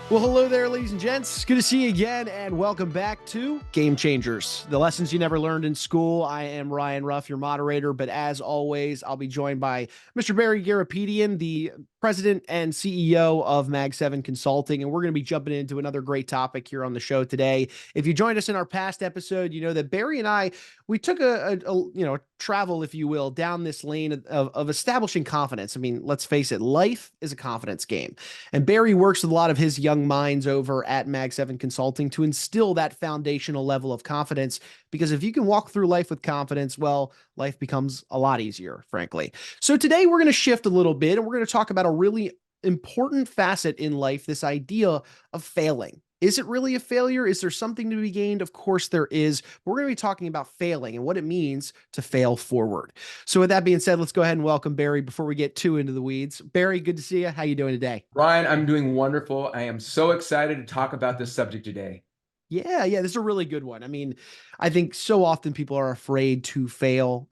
Well, hello there, ladies and gents. Good to see you again, and welcome back to Game Changers, the lessons you never learned in school. I am Ryan Ruff, your moderator, but as always, I'll be joined by Mr. Barry Garapedian, the president and CEO of Mag 7 Consulting, and we're going to be jumping into another great topic here on the show today. If you joined us in our past episode, you know that Barry and I, we took a travel, if you will, down this lane of establishing confidence. I mean, let's face it, life is a confidence game. And Barry works with a lot of his young minds over at Mag 7 Consulting to instill that foundational level of confidence. Because if you can walk through life with confidence, well, life becomes a lot easier, frankly. So today we're going to shift a little bit and we're going to talk about a really important facet in life, this idea of failing. Is it really a failure? Is there something to be gained? Of course there is. We're going to be talking about failing and what it means to fail forward. So with that being said, let's go ahead and welcome Barry before we get too into the weeds. Barry, good to see you. How you doing today? Ryan, I'm doing wonderful. I am so excited to talk about this subject today. Yeah, this is a really good one. I mean, I think so often people are afraid to fail,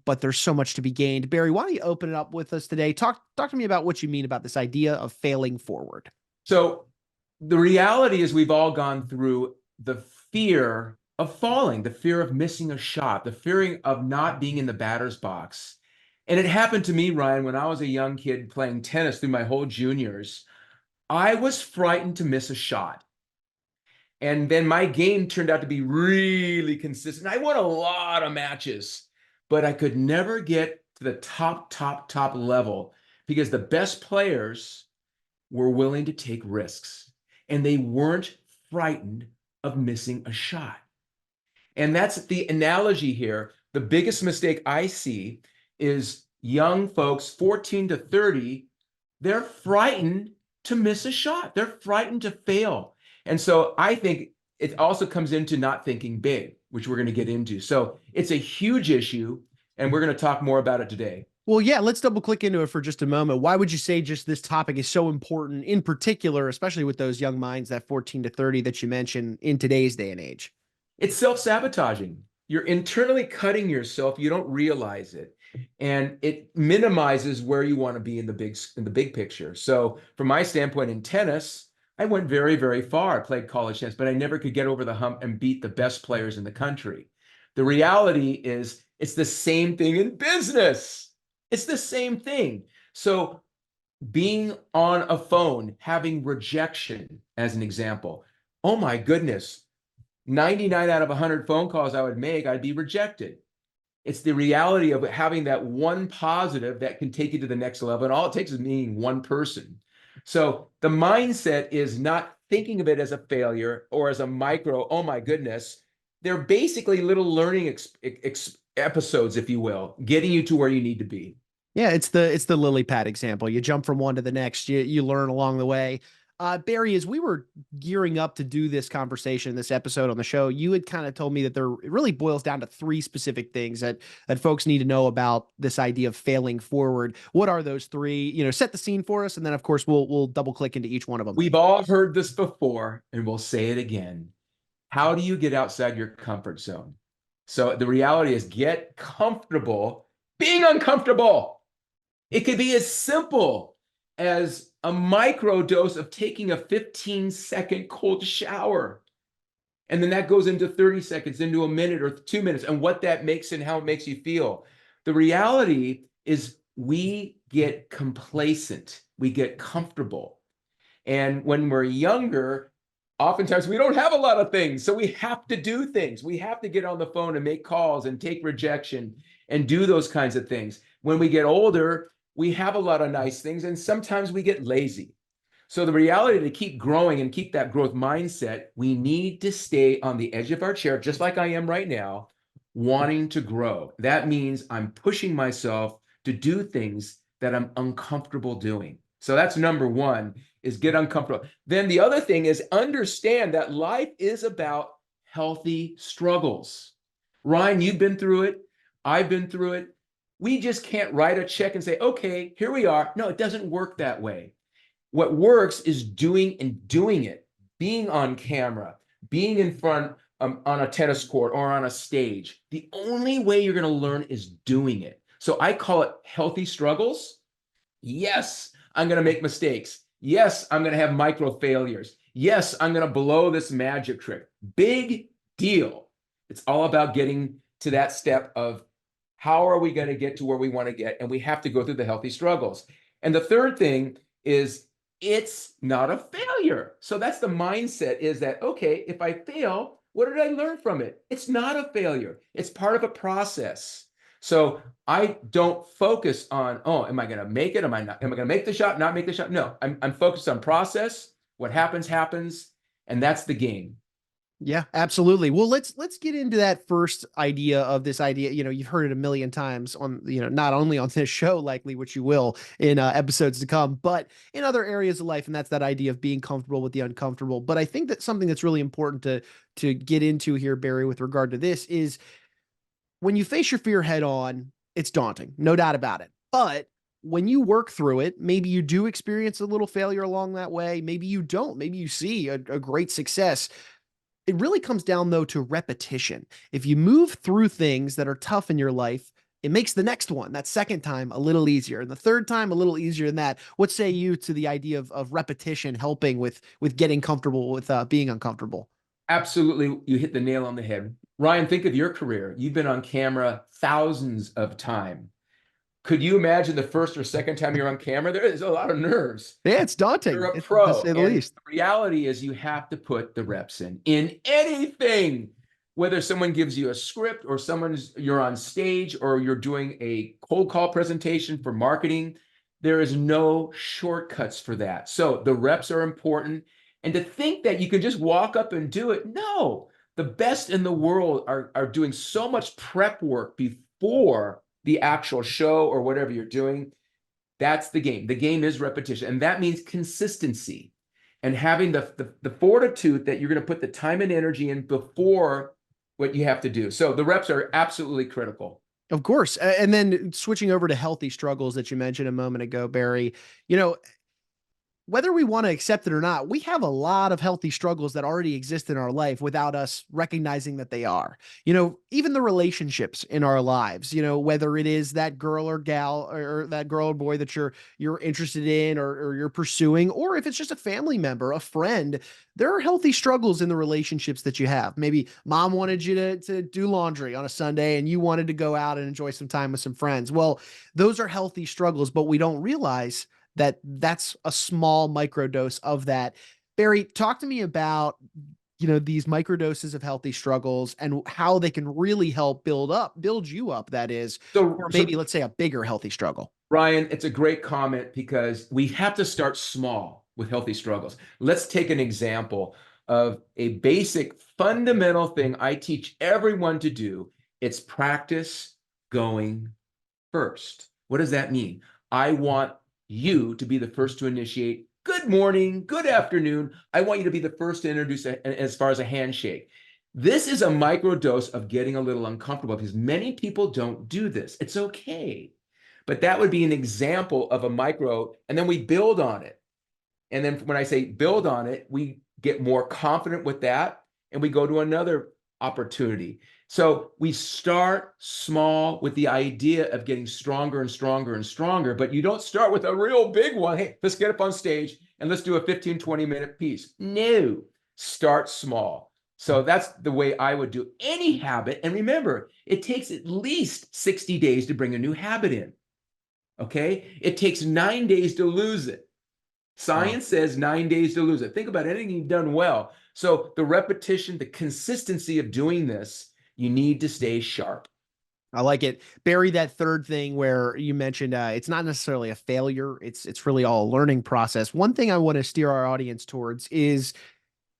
but there's so much to be gained. Barry, why don't you open it up with us today? Talk to me about what you mean about this idea of failing forward. So the reality is we've all gone through the fear of falling, the fear of missing a shot, the fear of not being in the batter's box. And it happened to me, Ryan, when I was a young kid playing tennis through my whole juniors. I was frightened to miss a shot. And then my game turned out to be really consistent. I won a lot of matches, but I could never get to the top level because the best players were willing to take risks and they weren't frightened of missing a shot. And that's the analogy here. The biggest mistake I see is young folks, 14 to 30, they're frightened to miss a shot. They're frightened to fail. And so I think it also comes into not thinking big, which we're going to get into. So it's a huge issue, and we're going to talk more about it today. Well, yeah, let's double click into it for just a moment. Why would you say just this topic is so important in particular, especially with those young minds, that 14 to 30 that you mentioned in today's day and age? It's self-sabotaging. You're internally cutting yourself. You don't realize it. And it minimizes where you want to be in the big picture. So from my standpoint in tennis, I went very, very far. I played college tennis, but I never could get over the hump and beat the best players in the country. The reality is it's the same thing in business. It's the same thing. So being on a phone, having rejection as an example. Oh my goodness, 99 out of 100 phone calls I would make, I'd be rejected. It's the reality of having that one positive that can take you to the next level. And all it takes is meeting one person. So the mindset is not thinking of it as a failure or as a micro, oh my goodness. They're basically little learning episodes, if you will, getting you to where you need to be. Yeah, it's the lily pad example. You jump from one to the next, you learn along the way. Barry, as we were gearing up to do this conversation, this episode on the show, you had kind of told me that it really boils down to three specific things that folks need to know about this idea of failing forward. What are those three? Set the scene for us, and then of course we'll double click into each one of them. We've all heard this before, and we'll say it again. How do you get outside your comfort zone? So the reality is get comfortable being uncomfortable. It could be as simple as a micro dose of taking a 15-second cold shower. And then that goes into 30 seconds, into a minute or 2 minutes, and what that makes and how it makes you feel. The reality is we get complacent, we get comfortable. And when we're younger, oftentimes we don't have a lot of things. So we have to do things. We have to get on the phone and make calls and take rejection and do those kinds of things. When we get older, we have a lot of nice things, and sometimes we get lazy. So the reality to keep growing and keep that growth mindset, we need to stay on the edge of our chair, just like I am right now, wanting to grow. That means I'm pushing myself to do things that I'm uncomfortable doing. So that's number one, is get uncomfortable. Then the other thing is understand that life is about healthy struggles. Ryan, you've been through it. I've been through it. We just can't write a check and say, okay, here we are. No, it doesn't work that way. What works is doing it, being on camera, being in front on a tennis court or on a stage. The only way you're going to learn is doing it. So I call it healthy struggles. Yes, I'm going to make mistakes. Yes, I'm going to have micro failures. Yes, I'm going to blow this magic trick. Big deal. It's all about getting to that step of how are we going to get to where we want to get? And we have to go through the healthy struggles. And the third thing is it's not a failure. So that's the mindset is that, okay, if I fail, what did I learn from it? It's not a failure. It's part of a process. So I don't focus on, oh, am I going to make it? Am I not? Am I going to make the shot, not make the shot? No, I'm focused on process. What happens, happens. And that's the game. Yeah, absolutely. Well, let's get into that first idea of this idea. You've heard it a million times on, not only on this show, likely, which you will in episodes to come, but in other areas of life. And that's that idea of being comfortable with the uncomfortable. But I think that something that's really important to get into here, Barry, with regard to this is when you face your fear head on, it's daunting, no doubt about it. But when you work through it, maybe you do experience a little failure along that way. Maybe you don't. Maybe you see a great success. It really comes down, though, to repetition. If you move through things that are tough in your life, it makes the next one, that second time, a little easier, and the third time a little easier than that. What say you to the idea of repetition helping with getting comfortable with being uncomfortable? Absolutely, you hit the nail on the head. Ryan, think of your career. You've been on camera thousands of times. Could you imagine the first or second time you're on camera? There is a lot of nerves. Yeah, it's daunting, You're a to pro. say the And least. the reality is you have to put the reps in anything, whether someone gives you a script or you're on stage or you're doing a cold call presentation for marketing. There is no shortcuts for that. So the reps are important. And to think that you can just walk up and do it, no. The best in the world are doing so much prep work before the actual show or whatever you're doing. That's the game. The game is repetition. And that means consistency and having the fortitude that you're going to put the time and energy in before what you have to do. So the reps are absolutely critical. Of course. And then switching over to healthy struggles that you mentioned a moment ago, Barry, you know, whether we want to accept it or not, we have a lot of healthy struggles that already exist in our life without us recognizing that they are. Even the relationships in our lives, whether it is that girl or gal or that girl or boy that you're interested in or you're pursuing, or if it's just a family member, a friend, there are healthy struggles in the relationships that you have. Maybe mom wanted you to do laundry on a Sunday and you wanted to go out and enjoy some time with some friends. Well, those are healthy struggles, but we don't realize that's a small microdose of that. Barry, talk to me about these microdoses of healthy struggles and how they can really help build you up, that is, So, or so maybe let's say a bigger healthy struggle. Ryan, it's a great comment because we have to start small with healthy struggles. Let's take an example of a basic fundamental thing I teach everyone to do. It's practice going first. What does that mean? I want you to be the first to initiate good morning, good afternoon. I want you to be the first to introduce as far as a handshake. This is a micro dose of getting a little uncomfortable because many people don't do this. It's okay. But that would be an example of a micro, and then we build on it. And then when I say build on it, we get more confident with that and we go to another opportunity. So we start small with the idea of getting stronger and stronger and stronger, but you don't start with a real big one. Hey, let's get up on stage and let's do a 15, 20-minute piece. No, start small. So that's the way I would do any habit. And remember, it takes at least 60 days to bring a new habit in. Okay. It takes 9 days to lose it. Science says 9 days to lose it. Think about anything you've done well. So the repetition, the consistency of doing this, you need to stay sharp. I like it. Barry, that third thing where you mentioned it's not necessarily a failure. It's really all a learning process. One thing I want to steer our audience towards is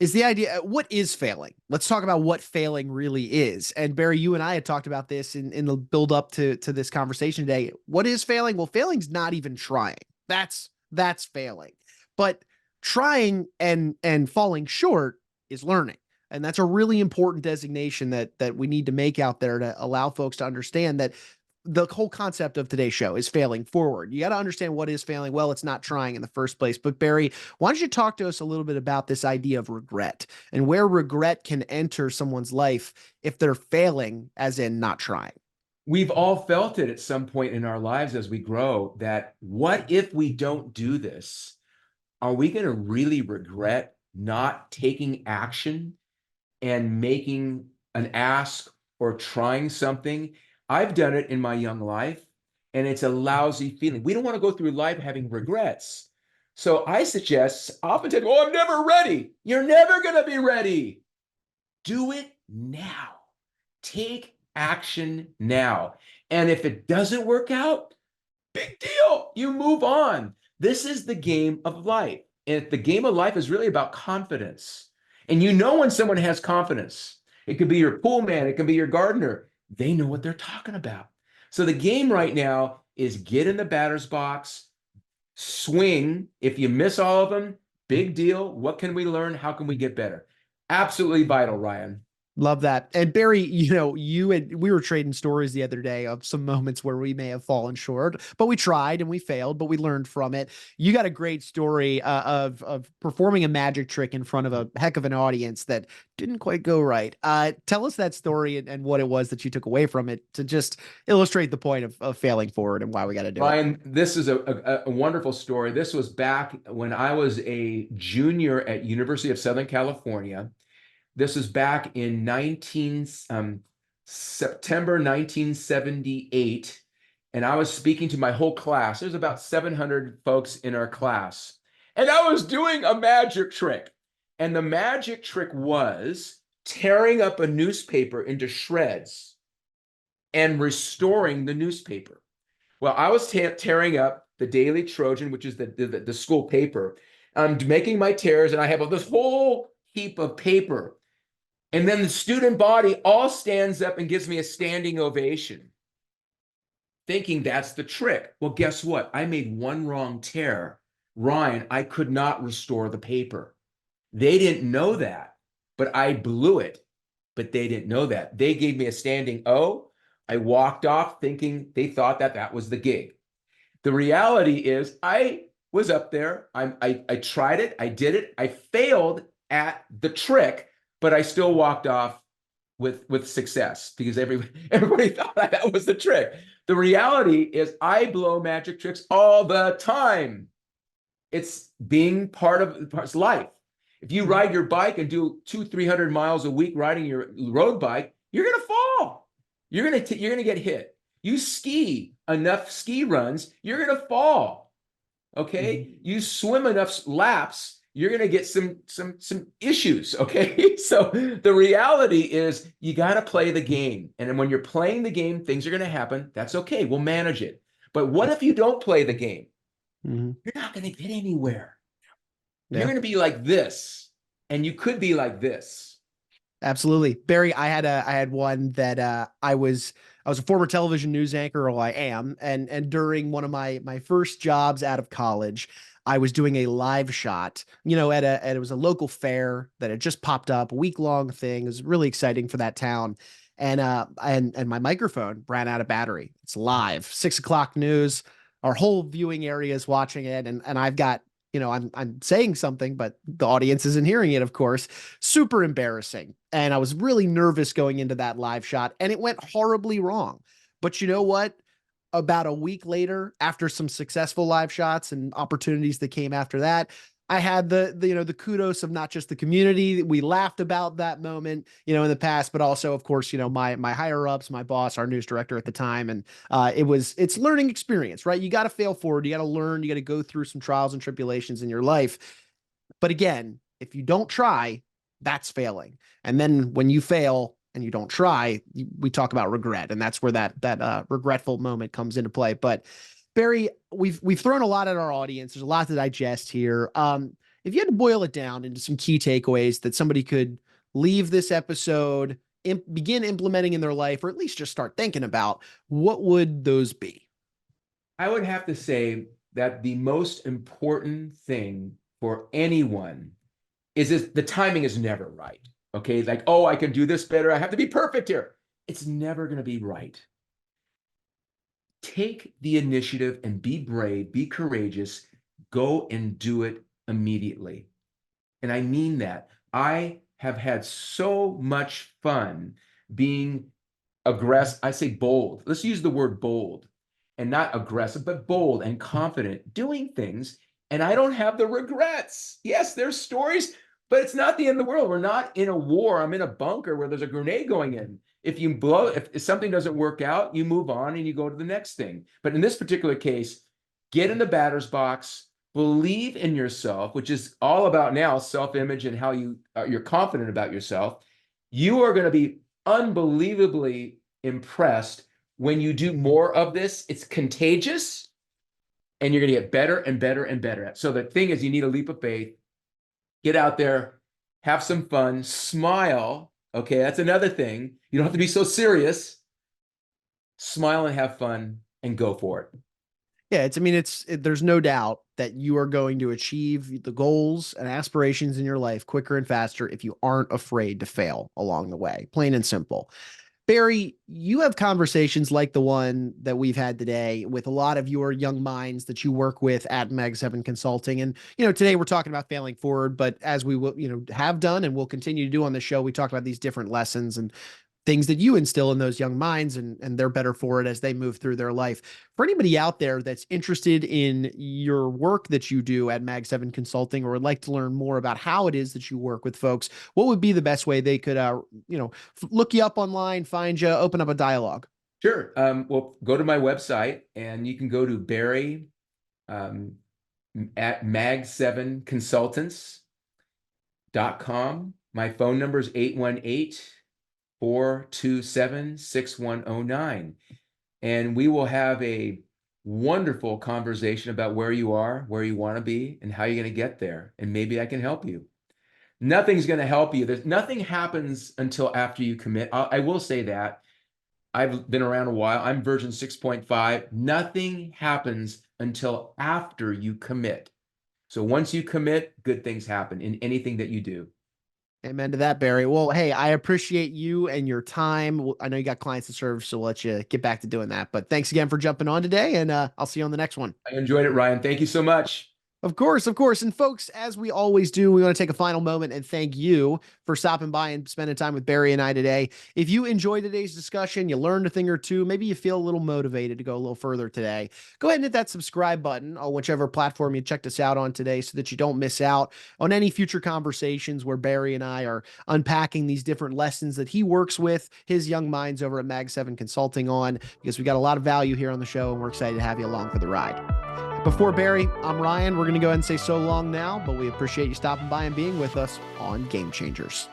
the idea, what is failing? Let's talk about what failing really is. And Barry, you and I had talked about this in the build up to this conversation today. What is failing? Well, failing's not even trying. That's failing. But trying and falling short is learning. And that's a really important designation that we need to make out there to allow folks to understand that the whole concept of today's show is failing forward. You got to understand what is failing. Well, it's not trying in the first place. But Barry, why don't you talk to us a little bit about this idea of regret and where regret can enter someone's life if they're failing, as in not trying? We've all felt it at some point in our lives as we grow that what if we don't do this? Are we going to really regret not taking action and making an ask or trying something. I've done it in my young life, and it's a lousy feeling. We don't want to go through life having regrets. So I suggest, oftentimes, oh, I'm never ready. You're never going to be ready. Do it now. Take action now. And if it doesn't work out, big deal. You move on. This is the game of life. And the game of life is really about confidence. And you know when someone has confidence. It could be your pool man, it can be your gardener. They know what they're talking about. So the game right now is get in the batter's box, swing. If you miss all of them, big deal. What can we learn? How can we get better? Absolutely vital, Ryan. Love that. And Barry, we were trading stories the other day of some moments where we may have fallen short, but we tried and we failed, but we learned from it. You got a great story of performing a magic trick in front of a heck of an audience that didn't quite go right. Tell us that story and what it was that you took away from it to just illustrate the point of failing forward and why we got to do it. Ryan, this is a wonderful story. This was back when I was a junior at University of Southern California. This was back in September 1978, and I was speaking to my whole class. There's about 700 folks in our class, and I was doing a magic trick. And the magic trick was tearing up a newspaper into shreds and restoring the newspaper. Well, I was tearing up the Daily Trojan, which is the school paper. I'm making my tears, and I have this whole heap of paper. And then the student body all stands up and gives me a standing ovation, thinking that's the trick. Well, guess what? I made one wrong tear. Ryan, I could not restore the paper. They didn't know that, but I blew it. But they didn't know that. They gave me a standing O. I walked off thinking they thought that was the gig. The reality is I was up there. I tried it. I did it. I failed at the trick, but I still walked off with success because everybody thought that was the trick. The reality is I blow magic tricks all the time. It's being part of life. If you ride your bike and do 200-300 miles a week riding your road bike, you're gonna fall. You're gonna get hit. You ski enough ski runs, you're gonna fall. Okay, you swim enough laps, you're gonna get some issues. Okay, so the reality is you gotta play the game, and when you're playing the game, things are gonna happen. That's okay. We'll manage it. But what if you don't play the game? You're not gonna get anywhere. Yeah. You're going to be like this, and you could be like this. Absolutely. Barry, I had one that I was a former television news anchor, or I am, and during one of my first jobs out of college, I was doing a live shot, it was a local fair that had just popped up, a week-long thing. It was really exciting for that town. And my microphone ran out of battery. It's live, 6 o'clock news. Our whole viewing area is watching it, and I've got I'm saying something, but the audience isn't hearing it, of course. Super embarrassing. And I was really nervous going into that live shot, and it went horribly wrong. But you know what? About a week later, after some successful live shots and opportunities that came after that, I had the kudos of not just the community. We laughed about that moment, in the past, but also, of course, my higher ups, my boss, our news director at the time. And it's learning experience, right? You got to fail forward. You got to learn, you got to go through some trials and tribulations in your life. But again, if you don't try, that's failing. And then when you fail and you don't try, we talk about regret. And that's where that regretful moment comes into play. But Barry, we've thrown a lot at our audience. There's a lot to digest here. If you had to boil it down into some key takeaways that somebody could leave this episode, begin implementing in their life, or at least just start thinking about, what would those be? I would have to say that the most important thing for anyone is the timing is never right. Okay, like, oh, I can do this better. I have to be perfect here. It's never going to be right. Take the initiative and be brave, be courageous, go and do it immediately. And I mean that. I have had so much fun being aggressive. I say bold. Let's use the word bold, and not aggressive, but bold and confident, doing things. And I don't have the regrets. Yes, there's stories, But it's not the end of the world. We're not in a war. I'm in a bunker where there's a grenade going in. If something doesn't work out, you move on and you go to the next thing. But in this particular case, get in the batter's box, believe in yourself, which is all about now self-image and how you're confident about yourself. You are going to be unbelievably impressed when you do more of this. It's contagious, and you're going to get better and better and better at. So the thing is, you need a leap of faith. Get out there, have some fun, smile. Okay, that's another thing. You don't have to be so serious. Smile and have fun and go for it. Yeah, there's no doubt that you are going to achieve the goals and aspirations in your life quicker and faster if you aren't afraid to fail along the way, plain and simple. Barry, you have conversations like the one that we've had today with a lot of your young minds that you work with at Mag 7 Consulting. And, today we're talking about failing forward, but as we will, have done and will continue to do on the show, we talk about these different lessons and things that you instill in those young minds, and they're better for it as they move through their life. For anybody out there that's interested in your work that you do at Mag 7 Consulting, or would like to learn more about how it is that you work with folks, what would be the best way they could, look you up online, find you, open up a dialogue? Sure. Well, go to my website, and you can go to Barry at mag7consultants.com. My phone number is 818-427-6109. And we will have a wonderful conversation about where you are, where you want to be, and how you're going to get there. And maybe I can help you. Nothing's going to help you. Nothing happens until after you commit. I will say that. I've been around a while. I'm version 6.5. Nothing happens until after you commit. So once you commit, good things happen in anything that you do. Amen to that, Barry. Well, hey, I appreciate you and your time. I know you got clients to serve, so we'll let you get back to doing that. But thanks again for jumping on today, and I'll see you on the next one. I enjoyed it, Ryan. Thank you so much. Of course, of course. And folks, as we always do, we want to take a final moment and thank you for stopping by and spending time with Barry and I today. If you enjoyed today's discussion, you learned a thing or two, maybe you feel a little motivated to go a little further today, go ahead and hit that subscribe button on whichever platform you checked us out on today so that you don't miss out on any future conversations where Barry and I are unpacking these different lessons that he works with his young minds over at Mag 7 Consulting on, because we got a lot of value here on the show and we're excited to have you along for the ride. Before Barry, I'm Ryan. We're going to go ahead and say so long now, but we appreciate you stopping by and being with us on Game Changers.